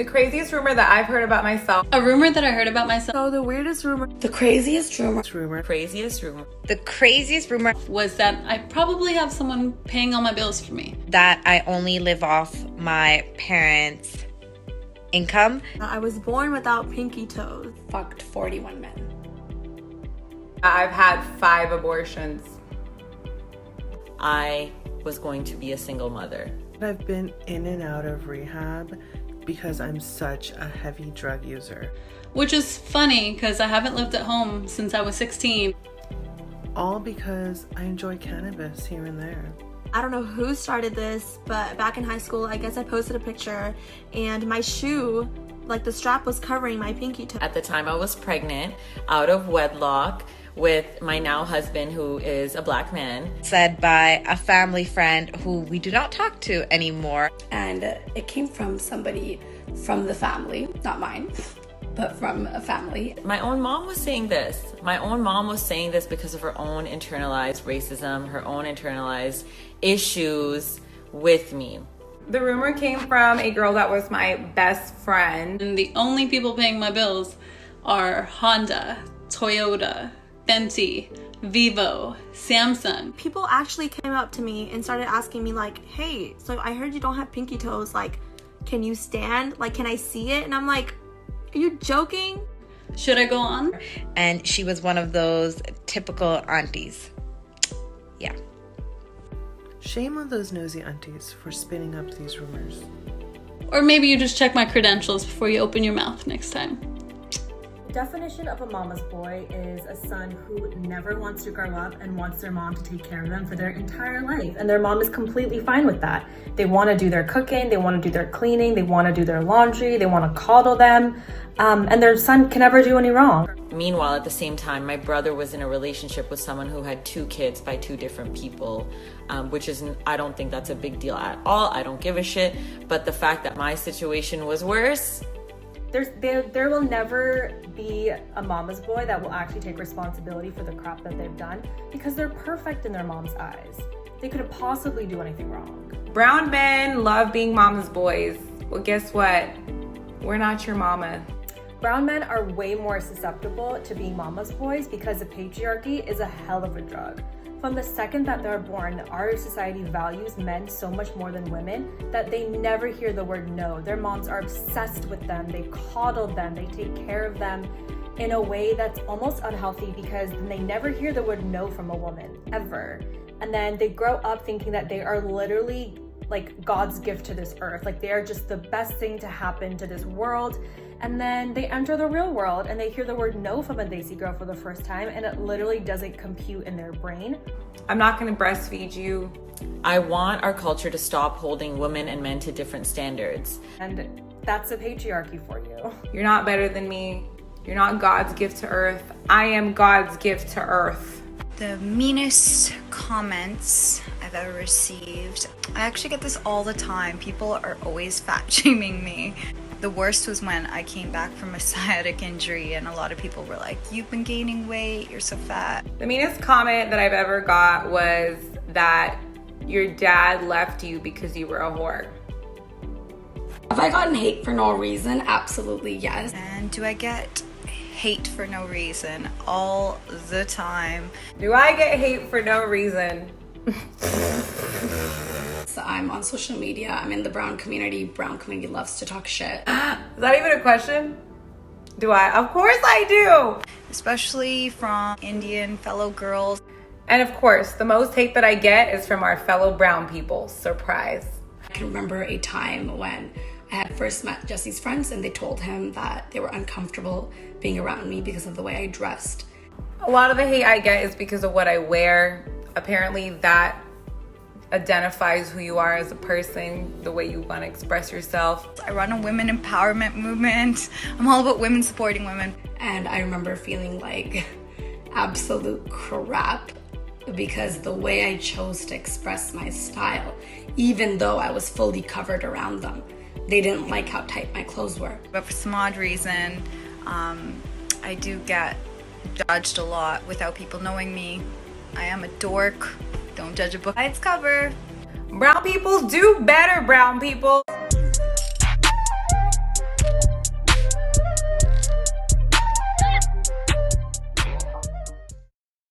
craziest rumor that I've heard about myself. A rumor that I heard about myself. So the weirdest rumor. The craziest rumor. Craziest rumor. The craziest rumor Was that I probably have someone paying all my bills for me. that I only live off my parents' income. I was born without pinky toes. Fucked 41 men. I've had 5 abortions. I was going to be a single mother. I've been in and out of rehab because I'm such a heavy drug user. Which is funny because I haven't lived at home since I was 16. All because I enjoy cannabis here and there. I don't know who started this, but back in high school, I guess I posted a picture and my shoe, like the strap was covering my pinky toe. At the time I was pregnant, out of wedlock, with my now husband, who is a black man. Said by a family friend who we do not talk to anymore. And it came from somebody from the family, not mine, but from a family. My own mom was saying this. My own mom was saying this because of her own internalized racism, her own internalized issues with me. The rumor came from a girl that was my best friend. And the only people paying my bills are Honda, Toyota, Fenty, Vivo, Samsung. People actually came up to me and started asking me like, hey, so I heard you don't have pinky toes. Like, can you stand? Like, can I see it? And I'm like, are you joking? Should I go on? And she was one of those typical aunties. Yeah. Shame on those nosy aunties for spinning up these rumors. Or maybe you just check my credentials before you open your mouth next time. The definition of a mama's boy is a son who never wants to grow up and wants their mom to take care of them for their entire life. And their mom is completely fine with that. They want to do their cooking, they want to do their cleaning, they want to do their laundry, they want to coddle them, and their son can never do any wrong. Meanwhile, at the same time, my brother was in a relationship with someone who had 2 kids by 2 different people, which is, I don't think that's a big deal at all. I don't give a shit. But the fact that my situation was worse, There will never be a mama's boy that will actually take responsibility for the crap that they've done because they're perfect in their mom's eyes. They couldn't possibly do anything wrong. Brown men love being mama's boys. Well, guess what? We're not your mama. Brown men are way more susceptible to being mama's boys because the patriarchy is a hell of a drug. From the second that they're born, our society values men so much more than women that they never hear the word no. Their moms are obsessed with them. They coddle them. They take care of them in a way that's almost unhealthy because they never hear the word no from a woman, ever. And then they grow up thinking that they are literally like God's gift to this earth. Like they are just the best thing to happen to this world. And then they enter the real world and they hear the word no from a Desi girl for the first time and it literally doesn't compute in their brain. I'm not gonna breastfeed you. I want our culture to stop holding women and men to different standards. And that's a patriarchy for you. You're not better than me. You're not God's gift to earth. I am God's gift to earth. The meanest comments I've ever received. I actually get this all the time. People are always fat shaming me. The worst was when I came back from a sciatic injury and a lot of people were like, you've been gaining weight, you're so fat. The meanest comment that I've ever got was that your dad left you because you were a whore. Have I gotten hate for no reason? Absolutely yes. And do I get hate for no reason? All the time. Do I get hate for no reason? So I'm on social media. I'm in the brown community. Brown community loves to talk shit. Is that even a question? Do I? Of course I do. Especially from Indian fellow girls. And of course, the most hate that I get is from our fellow brown people. Surprise. I can remember a time when I had first met Jesse's friends and they told him that they were uncomfortable being around me because of the way I dressed. A lot of the hate I get is because of what I wear. Apparently that identifies who you are as a person, the way you want to express yourself. I run a women empowerment movement. I'm all about women supporting women. And I remember feeling like absolute crap because the way I chose to express my style, even though I was fully covered around them, they didn't like how tight my clothes were. But for some odd reason, I do get judged a lot without people knowing me. I am a dork. Don't judge a book by its cover. Brown people do better, brown people.